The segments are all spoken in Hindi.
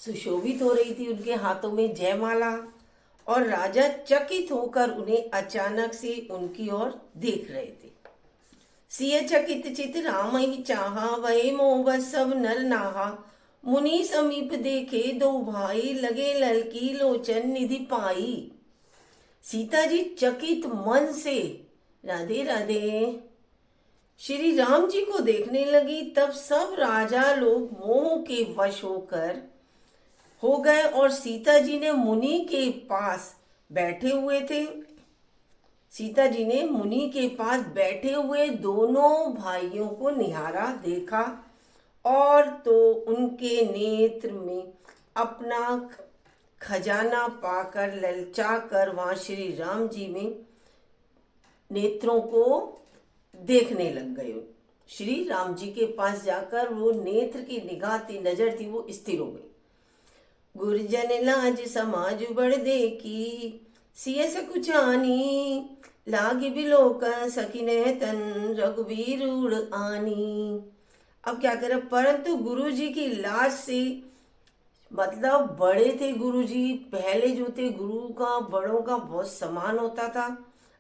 सुशोभित हो रही थी, उनके हाथों में जयमाला, और राजा चकित होकर उन्हें अचानक से उनकी ओर देख रहे थे। सिय चकित चित राम ही चाहा, वही मोह सब नर नाहा। मुनि समीप देखे दो भाई, लगे ललकी लोचन निधि पाई। सीता जी चकित मन से राधे राधे श्री राम जी को देखने लगी। तब सब राजा लोग मोह के वश हो गए और सीता जी ने मुनि के पास बैठे हुए थे। सीता जी ने मुनि के पास बैठे हुए दोनों भाइयों को निहारा, देखा, और तो उनके नेत्र में अपना खजाना पाकर ललचा कर वहां श्री राम जी में नेत्रों को देखने लग गए। श्री राम जी के पास जाकर वो नेत्र की निगाह थी, नजर थी, वो स्थिर हो गई। गुरजन लाज समाज बढ़ देखी, सिय सकुचानी, लागी बिलोक सकिने तन रघुवीर उड़ आनी। अब क्या करे, परंतु गुरु जी की लाज से, मतलब बड़े थे गुरु जी, पहले जो थे गुरु का बड़ों का बहुत सम्मान होता था,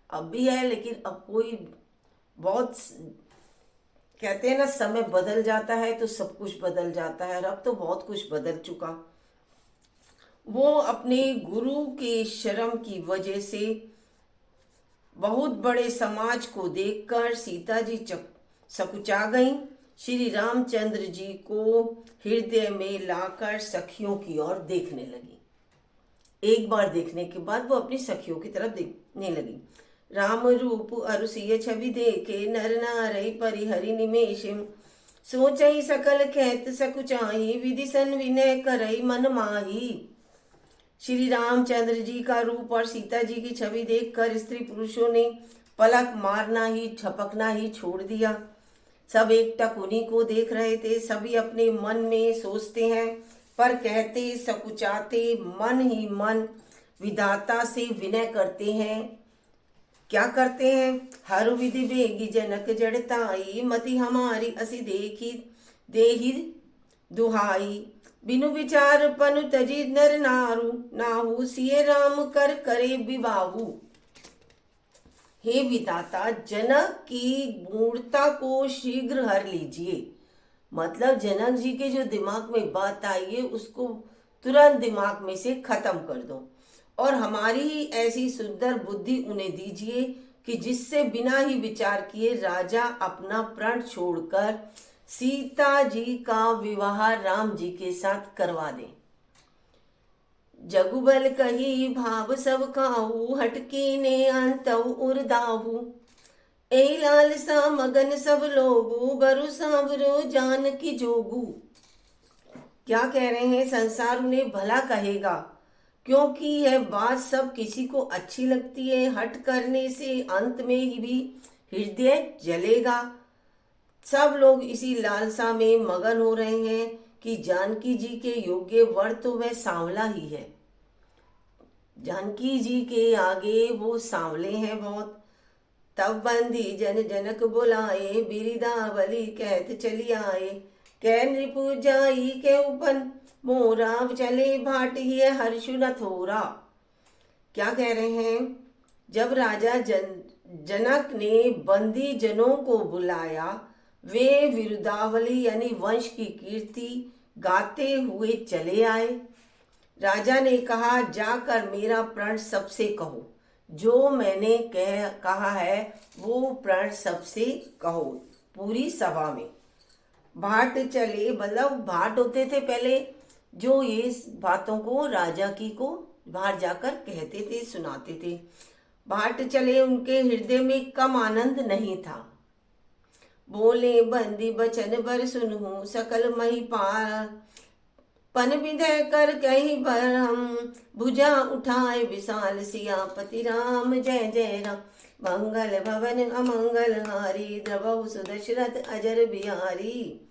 अब भी है, लेकिन अब कोई बहुत, कहते हैं ना, समय बदल जाता है तो सब कुछ बदल जाता है, और अब तो बहुत कुछ बदल चुका। वो अपने गुरु के शर्म की वजह से बहुत बड़े समाज को देखकर सीता जी सकुचा गई। श्री रामचंद्र जी को हृदय में लाकर सखियों की ओर देखने लगी। एक बार देखने के बाद वो अपनी सखियों की तरफ देखने लगी। राम रूप अरुसिय छवि देखे, नर नारई परिहरि निमेषिम। सोचई सकल कहत सकुचाई, विधि सन विनय करई मन माही। श्री रामचंद्र जी का रूप और सीता जी की छवि देखकर स्त्री पुरुषों ने पलक मारना ही, झपकना ही छोड़ दिया। सब एकटक उन्हीं को देख रहे थे। सभी अपने मन में सोचते हैं, पर कहते सकुचाते मन ही मन विधाता से विनय करते हैं। क्या करते हैं? हर विधि बेगी जनक जड़ताई, मति हमारी असी देखी देही दुहाई। बिनु विचार पनु तजी नर नारू, नाहू सिय राम कर करे विबाहू। हे विधाता, जनक की मूर्ता को शीघ्र हर लीजिए। मतलब जनक जी के जो दिमाग में बात आई है उसको तुरंत दिमाग में से खत्म कर दो, और हमारी ही ऐसी सुंदर बुद्धि उन्हें दीजिए कि जिससे बिना ही विचार किए राजा अपना प्राण छोड़कर सीता जी का विवाह राम जी के साथ करवा दें। जगुबल कही भाव सब काहू, हटकी ने अंतऊ उर्दाहू। ए लाल सा मगन सब लोगू, बरु सांवरो जान की जोगू। क्या कह रहे हैं? संसार उन्हें भला कहेगा, क्योंकि यह बात सब किसी को अच्छी लगती है। हट करने से अंत में ही भी हृदय जलेगा। सब लोग इसी लालसा में मगन हो रहे हैं कि जानकी जी के योग्य वर तो वह सांवला ही है। जानकी जी के आगे वो सांवले हैं बहुत। तब बंदी जन जनक बुलाए, बिरिदावली कहत चली आए। कै नृपु जाई के उपन मोरा, चले भाट ही हर्षु न थोरा। क्या कह रहे हैं? जब राजा जनक ने बंदी जनों को बुलाया, वे विरुदावली यानी वंश की कीर्ति गाते हुए चले आए। राजा ने कहा, जाकर मेरा प्रण सबसे कहो, जो मैंने कहा है वो प्रण सबसे कहो पूरी सभा में। भाट चले, मतलब भाट होते थे पहले जो ये बातों को राजा की को बाहर जाकर कहते थे, सुनाते थे। भाट चले, उनके हृदय में कम आनंद नहीं था। बोले बंदी बचन बर सुनहु, सकल महिपाल पन विधय कर कहीं पर हम। भुजा उठाए विशाल सियापति राम, जय जय राम। मंगल भवन अमंगल हारी, द्रवहु सुदशरथ अजर बिहारी।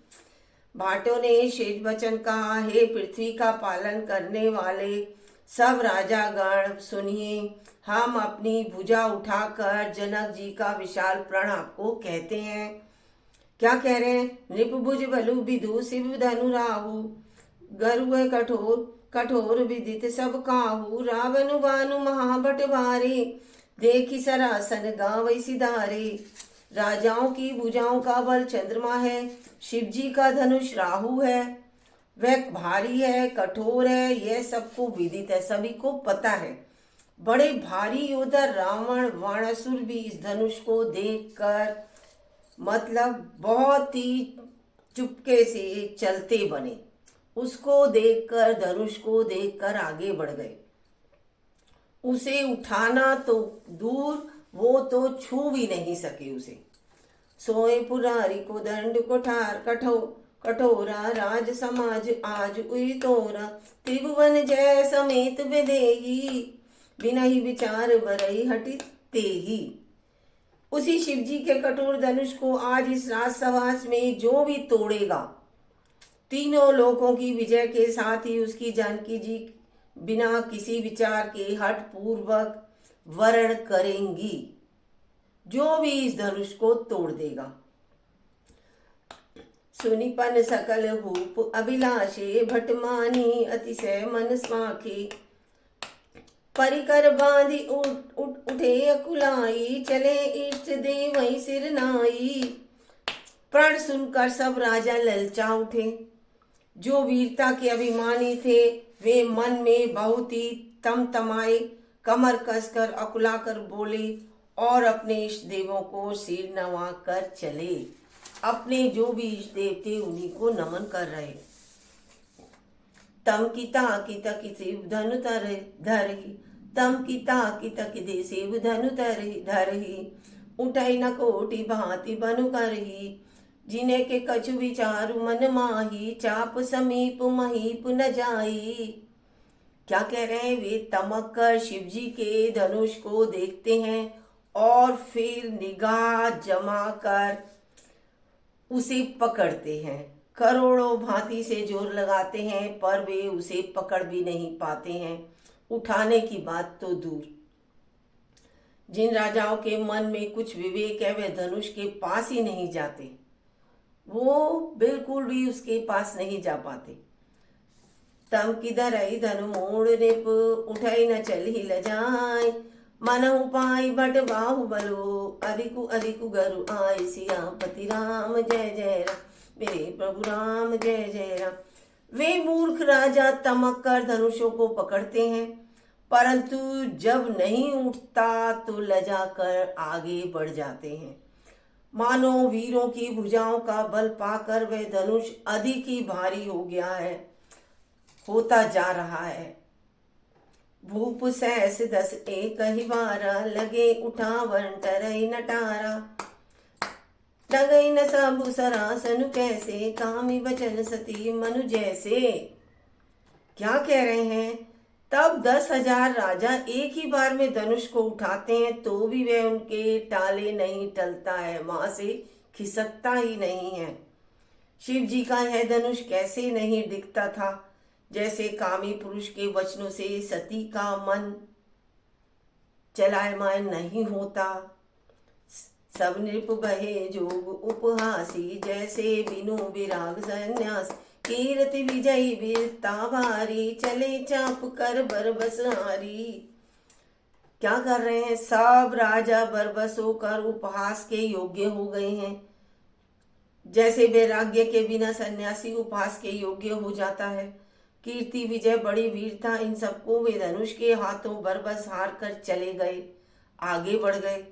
भाटों ने शेष वचन कहा, हे पृथ्वी का पालन करने वाले सब राजा गण सुनिए, हम अपनी भुजा उठाकर जनक जी का विशाल प्रण आपको कहते हैं। क्या कह रहे हैं? नृप भुज बलु विदु शिव धनु राहु, गरुड़ कठोर कठोर विदित सब काहू, रावण बानु महाबट भारे, देखी सरासन गावै सिधारे। राजाओं की भुजाओं का बल चंद्रमा है, शिव जी का धनुष राहु है, वह भारी है, कठोर है, यह सबको विदित है, सभी को पता है। बड़े भारी योद्धा रावण वाणासुर भी इस धनुष को देखकर मतलब बहुत ही चुपके से चलते बने, उसको देखकर, धनुष को देखकर आगे बढ़ गए। उसे उठाना तो दूर, वो तो छू भी नहीं सके उसे। सोए पुरारी को दंड कोठार कठोरा, राज समाज आज उई तोरा, त्रिभुवन जय समेत विदेही, बिना ही विचार बरई हटि तेही। उसी शिव जी के कठोर धनुष को आज इस राजसभा में जो भी तोड़ेगा, तीनों लोकों की विजय के साथ ही उसकी जानकी जी बिना किसी विचार के हठ पूर्वक वर्ण करेंगी। जो भी इस धनुष को तोड़ देगा। सुनिपन सकल भूप अभिलाषे, भटमानी अतिशय मन स्वाखे, परिकर बांधी उठे अकुलाई, चले इष्ट देवई सिर नाई। प्रण सुनकर सब राजा ललचा उठे। जो वीरता के अभिमानी थे वे मन में बहुत ही तमतमाए, कमर कसकर अकुलाकर बोले और अपने इष्ट देवों को सिर नवा कर चले। अपने जो भी इष्ट देव थे उन्हीं को नमन कर रहे। तम की ताकि सेव धनु धरही, तम की ताकि दे सेव धनु धरही, उठई न कोटि भांति बनु करही, जिन्हें के कछु विचारु मन माही, चाप समीप महीप न जाई। क्या कह रहे हैं? वे तमक कर शिव जी के धनुष को देखते हैं और फिर निगाह जमा कर उसे पकड़ते हैं। करोड़ों भांति से जोर लगाते हैं पर वे उसे पकड़ भी नहीं पाते हैं। उठाने की बात तो दूर। जिन राजाओं के मन में कुछ विवेक है वे धनुष के पास ही नहीं जाते, वो बिल्कुल भी उसके पास नहीं जा पाते। तम किधर आई धनु मोड़ रिप, उठाई न चल ही ल जाए, मनहु पाई बट बाहु बलो, अधिकु अधिकु गरु आय, सियापति राम जय जय राम, मेरे प्रभु राम जय जय राम। वे मूर्ख राजा तमक कर धनुषों को पकड़ते हैं, परंतु जब नहीं उठता तो लजा कर आगे बढ़ जाते हैं। मानो वीरों की भुजाओं का बल पाकर वह धनुष अधिक ही भारी हो गया है, होता जा रहा है। भूप सहस दस एक ही बारा, लगे उठावन टरई नटारा, लगई न सबु सरासनु कैसे, कामी बचन सती मनु जैसे। क्या कह रहे हैं? तब 10,000 राजा एक ही बार में धनुष को उठाते हैं तो भी वह उनके टाले नहीं टलता है, वहां से खिसकता ही नहीं है। शिव जी का यह धनुष कैसे नहीं दिखता था, जैसे कामी पुरुष के वचनों से सती का मन चलायमान नहीं होता। सब नृप बहे जोग उपहासी, जैसे बिनु विराग संन्यास, कीर्ति विजयी वीरता भारी, चले चाप कर बरबस हारी। क्या कर रहे हैं? सब राजा बरबस होकर उपहास के योग्य हो गए हैं, जैसे वैराग्य के बिना सन्यासी उपहास के योग्य हो जाता है। कीर्ति विजय बड़ी वीरता, इन सबको वे धनुष के हाथों बरबस हार कर चले गए, आगे बढ़ गए।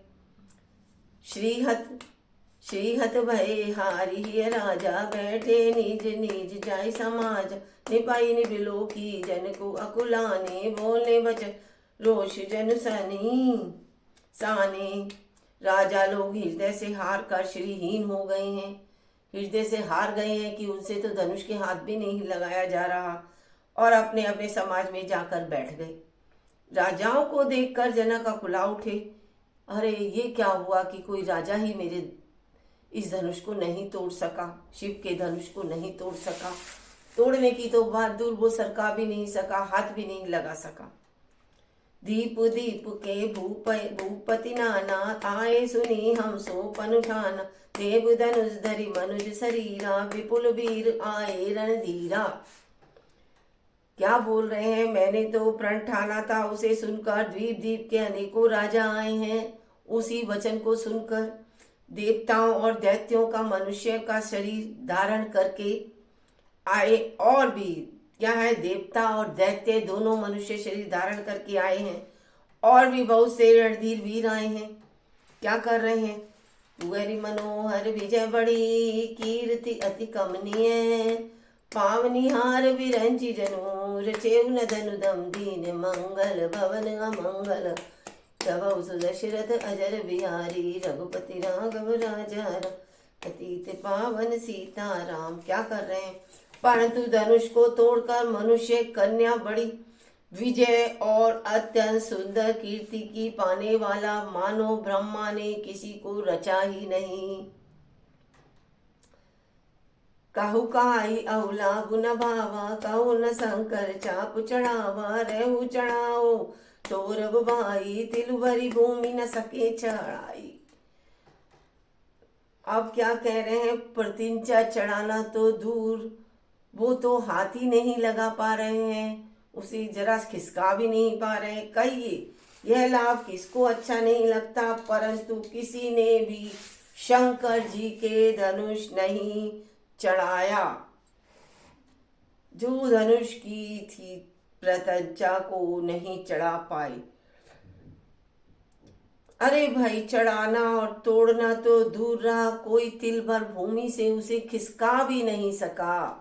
श्रीहत भय हारी राजा, बैठे निज निज जाय समाज, निपाई निबिलो की जन को अकुलाने, बोले वचन रोष जन साने। राजा लोग हृदय से हार कर श्रीहीन हो गए हैं, हृदय से हार गए हैं कि उनसे तो धनुष के हाथ भी नहीं लगाया जा रहा, और अपने अपने समाज में जाकर बैठ गए। राजाओं को देखकर जनक अकुला उठे। अरे ये क्या हुआ कि कोई राजा ही मेरे इस धनुष को नहीं तोड़ सका, शिव के धनुष को नहीं तोड़ सका। तोड़ने की तो बात दूर, वो सरका भी नहीं सका, हाथ भी नहीं लगा सका। दीप दीप के भूपति नाना, आए सुनी हम सोपन उठाना, देव धनुष धरि मनुज शरीरा, विपुल वीर आए रणधीरा। क्या बोल रहे हैं? मैंने तो प्रण ठाना था। उसे सुनकर द्वीप द्वीप के अनेकों राजा आए हैं। उसी वचन को सुनकर देवताओं और दैत्यों का मनुष्य का शरीर धारण करके आए। और भी क्या है, देवता और दैत्य दोनों मनुष्य शरीर धारण करके आए हैं। और भी बहुत से रणधीर वीर आए हैं। क्या कर रहे हैं? कुंवरी मनोहर विजय बड़ी, कीर्ति अति कमनीय, पावनिहार विरंची जनु, रचेउ नदनु दम दीन, मंगल भवन अमंगल, तब सुदशरथ अजर बिहारी, रघुपति राघव राजा अतीत पावन सीताराम। क्या कर रहे हैं? परंतु धनुष को तोड़कर मनुष्य कन्या बड़ी विजय और अत्यंत सुंदर कीर्ति की पाने वाला मानो ब्रह्मा ने किसी को रचा ही नहीं। कहु काई अवला गुण भावा, कहु न शंकर चाप चढ़ावा, रहु चढ़ाओ तोरब भाई, तिलुभरी भूमि न सके चढ़ाई। अब क्या कह रहे हैं? प्रतिंचा चढ़ाना तो दूर, वो तो हाथ ही नहीं लगा पा रहे हैं, उसे जरा खिसका भी नहीं पा रहे। कहिए यह लाभ किसको अच्छा नहीं लगता? परंतु किसी ने भी शंकर जी के धनुष नहीं चढ़ाया। जो धनुष की थी प्रत्यंचा को नहीं चढ़ा पाए। अरे भाई, चढ़ाना और तोड़ना तो दूर रहा, कोई तिल भर भूमि से उसे खिसका भी नहीं सका।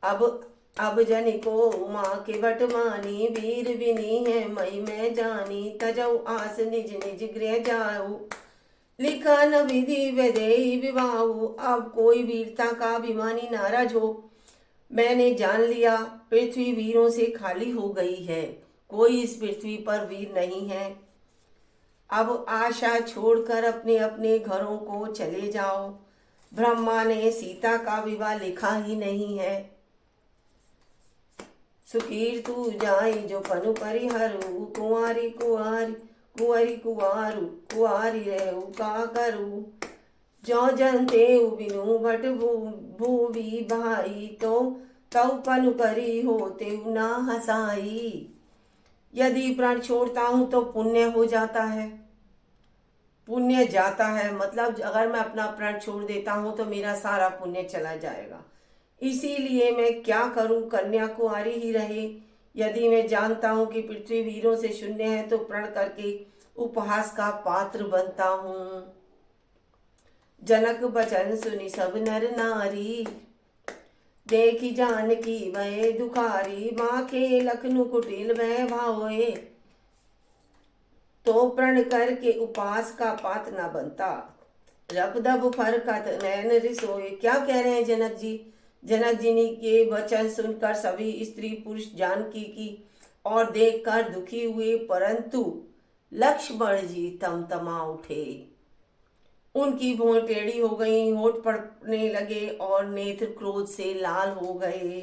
अब जनिको माँ के बट मानी, वीर बिनी है मई में जानी, तजऊ आस निज निज गृह जाऊ, लिखा न विधि विदेही विवाहु। अब कोई वीरता का अभिमानी नाराज हो। मैंने जान लिया पृथ्वी वीरों से खाली हो गई है, कोई इस पृथ्वी पर वीर नहीं है। अब आशा छोड़कर अपने अपने घरों को चले जाओ। ब्रह्मा ने सीता का विवाह लिखा ही नहीं है। सुकीर तू जाई जो पनु परिहरु, कुंवारी कुंवारी कुंवरी कुंवारू, कुंवारी रहू का करू, जो जनते बिनु भट भूवी भाई, तो तव पनु करी होते ना हसाई। यदि प्राण छोड़ता हूं तो पुण्य हो जाता है, पुण्य जाता है, मतलब अगर मैं अपना प्राण छोड़ देता हूं तो मेरा सारा पुण्य चला जाएगा। इसीलिए मैं क्या करूं, कन्या कुंवारी ही रहे। यदि मैं जानता हूं कि पृथ्वी वीरों से शून्य है तो प्रण करके उपहास का पात्र बनता हूं। जनक बचन सुनी सब नर नारी, देखी जानकी वै दुखारी, माँ के लखनु कुटिल वह भावोए, तो प्रण करके उपास का पात्र न बनता। रब दब फरकत नैन रिसोए। क्या कह रहे हैं जनक जी? जनक जी ने के वचन सुनकर सभी स्त्री पुरुष जानकी की और देखकर दुखी हुए, परंतु लक्ष्मण जी तमतमा उठे। उनकी भौं टेढ़ी हो गई, होठ पड़ने लगे और नेत्र क्रोध से लाल हो गए।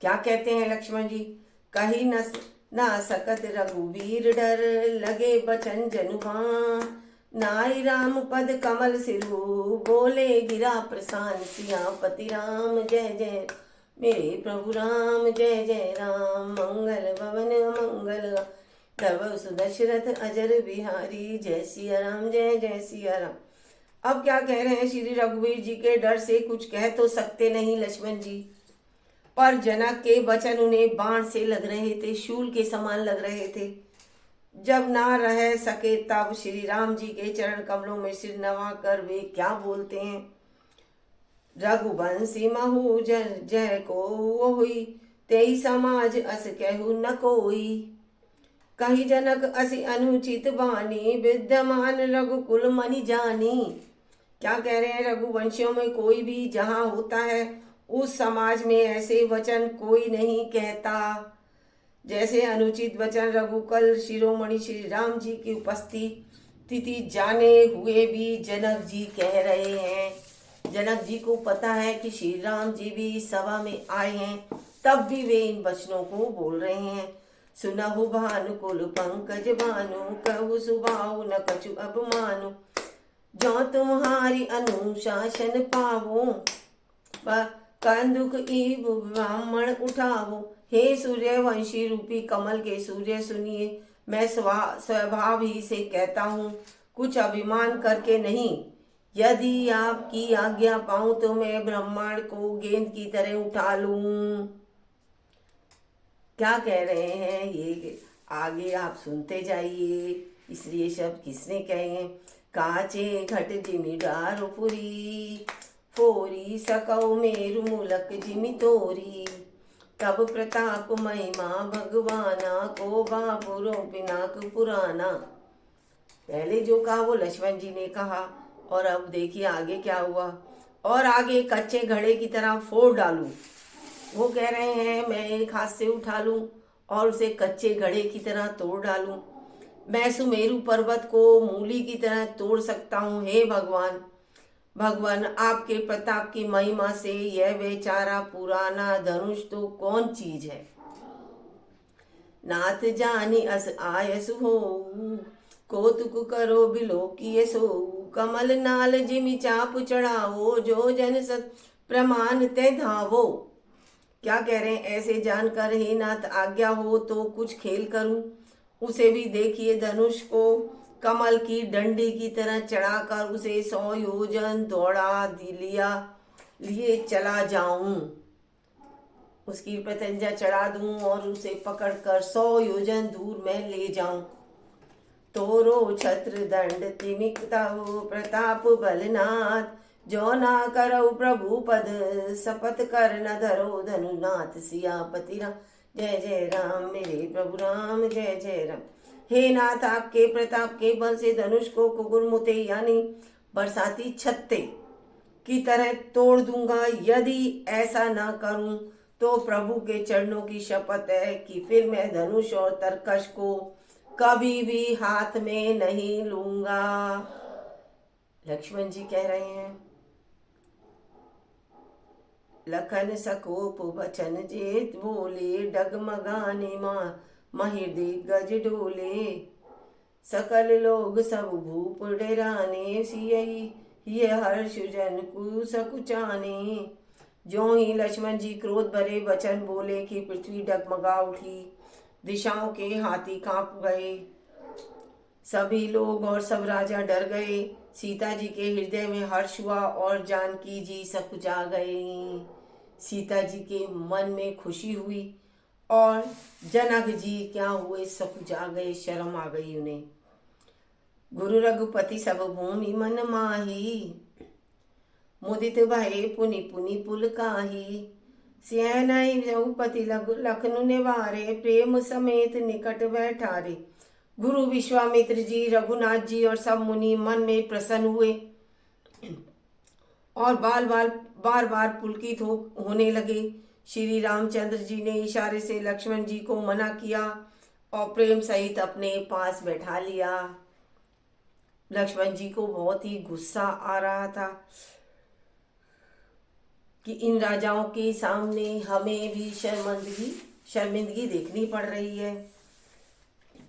क्या कहते हैं लक्ष्मण जी? कही न सकत रघुवीर डर, लगे बचन जनुबा, नाई राम पद कमल सिरु, बोले गिरा प्रसान सियापति राम। जय जय मेरे प्रभु राम, जय जय राम, मंगल भवन मंगल, तब सुदशरथ अजर बिहारी, जय सिया राम, जय जय सिया राम। अब क्या कह रहे हैं? श्री रघुवीर जी के डर से कुछ कह तो सकते नहीं लक्ष्मण जी, पर जनक के वचन उन्हें बाण से लग रहे थे, शूल के समान लग रहे थे। जब ना रह सके तब श्री राम जी के चरण कमलों में सिर नवा कर वे क्या बोलते हैं? रघुवंशी महु जय को हुई, तेई समाज अस कहु न कोई, कही जनक असि अनुचित बानी, विद्यमान रघुकुल मनि जानी। क्या कह रहे हैं? रघुवंशियों में कोई भी जहां होता है उस समाज में ऐसे वचन कोई नहीं कहता। जैसे अनुचित वचन रघुकुल शिरोमणि श्री राम जी की उपस्थिति जाने हुए भी जनक जी कह रहे हैं। जनक जी को पता है कि श्री राम जी भी सभा में आए हैं, तब भी वे इन वचनों को बोल रहे हैं। सुनहु भानुकुल पंकज भानु, कहु सुभाउ न कछु अपमानु, जो तुम्हारी अनुशासन पावो, कंदुक ईब ब्राह्मण उठावो। हे सूर्यवंशी रूपी कमल के सूर्य सुनिए, मैं स्वभाव ही से कहता हूँ, कुछ अभिमान करके नहीं। यदि आपकी आज्ञा पाऊं तो मैं ब्रह्मांड को गेंद की तरह उठा लूं। क्या कह रहे हैं ये आगे आप सुनते जाइए। इसलिए शब्द किसने कहे हैं? काचे घट जिमि डारो पुरी, फोरी सकौ मेरु मुलक जिमि तोरी। तब प्रताप महिमा भगवाना, को बापुरो पिनाक पुराना। पहले जो कहा वो लक्ष्मण जी ने कहा, और अब देखिए आगे क्या हुआ। और आगे कच्चे घड़े की तरह फोड़ डालूं। वो कह रहे हैं मैं एक हाथ से उठा लूं और उसे कच्चे घड़े की तरह तोड़ डालूं। मैं सुमेरु पर्वत को मूली की तरह तोड़ सकता हूँ। हे भगवान, भगवान आपके प्रताप की महिमा से यह बेचारा पुराना धनुष तो कौन चीज है। नाथ जानी अस आयस हो, कौतुक करो बिलो किए सो। कमल नाल जिमि चाप चढ़ावो, जो जन सत प्रमाण ते धावो। क्या कह रहे हैं? ऐसे जानकर हे नाथ आज्ञा हो तो कुछ खेल करूं। उसे भी देखिए, धनुष को कमल की डंडी की तरह चढ़ाकर उसे 100 योजन दौड़ा लिए चला जाऊं। उसकी पतंजा चढ़ा दूं और उसे पकड़कर 100 योजन दूर मैं ले जाऊं। तोरो छत्र दंड तिमिकताओ, प्रताप बलनाथ, जो ना करो प्रभु पद। शपथ कर न धरो धनुनाथ, सियापति राम जय जय राम। मेरे प्रभु राम जय जय राम। हे नाथ, आपके प्रताप के बल से धनुष को कुकुरमुते यानी बरसाती छत्ते की तरह तोड़ दूंगा। यदि ऐसा ना करूं तो प्रभु के चरणों की शपथ है कि फिर मैं धनुष और तरकश को कभी भी हाथ में नहीं लूंगा। लक्ष्मण जी कह रहे हैं, लखन सकोप वचन जेत बोले, डगमगाने महिर्दे गज डोले। सकल लोग सब भूप डराने, सियहि ये हर्ष जन कु सकुचाने। जो ही लक्ष्मण जी क्रोध भरे वचन बोले कि पृथ्वी डगमगा उठी, दिशाओं के हाथी कांप गए, सभी लोग और सब राजा डर गए। सीता जी के हृदय में हर्ष हुआ और जानकी जी सकुचा गई। सीता जी के मन में खुशी हुई और जनक जी क्या हुए? सकुचा गए, शर्म आ गई उन्हें। गुरु रघुपति सब भूमि मन माही, मुदित भये पुनि पुनि पुलकाही। सियनहि रघुपति लखनु निवारे, प्रेम समेत निकट बैठारे। गुरु विश्वामित्र जी, रघुनाथ जी और सब मुनि मन में प्रसन्न हुए और बार बार पुलकित होने लगे। श्री रामचंद्र जी ने इशारे से लक्ष्मण जी को मना किया और प्रेम सहित अपने पास बैठा लिया। लक्ष्मण जी को बहुत ही गुस्सा आ रहा था कि इन राजाओं के सामने हमें भी शर्मिंदगी देखनी पड़ रही है।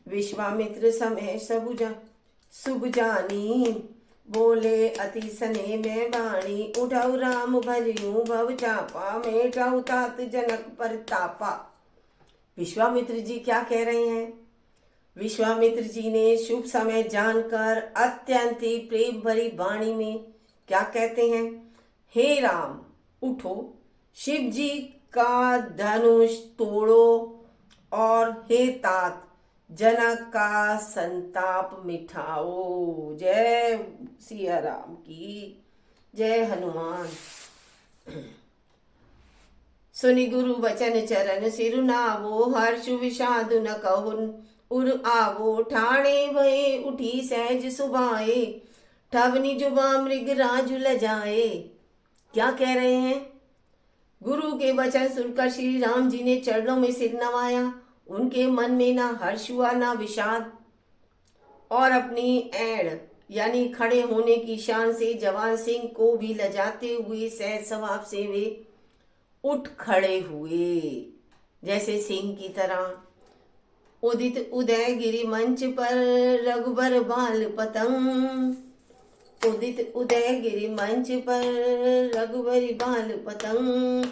विश्वामित्र समय शुभ जानी, बोले अति सने में बाणी। उठाऊ राम भजयूं भव चापा, मेटाऊ तात जनक परतापा। विश्वामित्र जी क्या कह रहे हैं? विश्वामित्र जी ने शुभ समय जानकर अत्यंत ही प्रेम भरी वाणी में क्या कहते हैं? हे राम उठो, शिव जी का धनुष तोड़ो, और हे तात जनक का संताप मिटाओ। जय सिया राम की जय। हनुमान। सुनि गुरु वचन चरण सिरुनावो, हर्ष विषाद न कहुन उर आवो। ठाणे भये उठी सहज सुभाए, ठवनी जुबा मृग राजु लजाए। क्या कह रहे हैं? गुरु के वचन सुनकर श्री राम जी ने चरणों में सिर नवाया। उनके मन में ना हर्ष हुआ ना विषाद, और अपनी एड़ यानी खड़े होने की शान से जवान सिंह को भी लजाते हुए सहज स्वभाव से वे उठ खड़े हुए, जैसे सिंह की तरह। उदित उदय गिरि मंच पर, रघुबर बाल पतंग। उदित उदय गिरि मंच पर रघुबरी बाल पतंग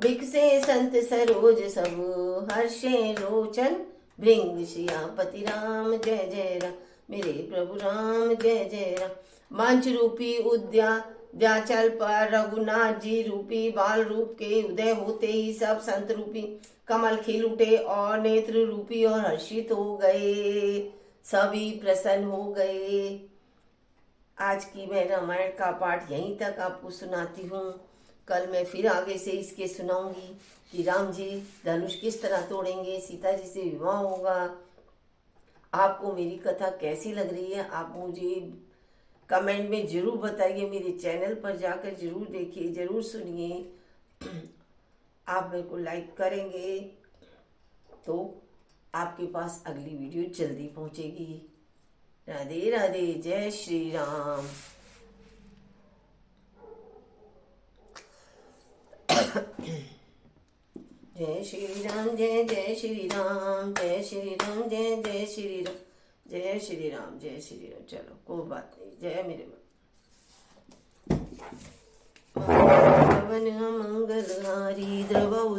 बिकसे संत सरोज सब हर्षे लोचन भृंग सियापति राम जय जय राम मेरे प्रभु राम जय जय राम। मंच रूपी उद्याचल पर रघुनाथ जी रूपी बाल रूप के उदय होते ही सब संत रूपी कमल खिल उठे और नेत्र रूपी और हर्षित हो गए, सभी प्रसन्न हो गए। आज की मैं रामायण का पाठ यहीं तक आपको सुनाती हूँ। कल मैं फिर आगे से इसके सुनाऊंगी कि राम जी धनुष किस तरह तोड़ेंगे, सीता जी से विवाह होगा। आपको मेरी कथा कैसी लग रही है आप मुझे कमेंट में जरूर बताइए। मेरे चैनल पर जाकर जरूर देखिए, जरूर सुनिए। आप मेरे को लाइक करेंगे तो आपके पास अगली वीडियो जल्दी पहुंचेगी। राधे राधे, जय श्री राम। जय श्री राम, जय जय श्री राम, जय श्री राम, जय जय श्री राम, जय श्री राम, जय श्री राम। चलो कोई बात नहीं, जय मेरे मंगलहारी द्रवौ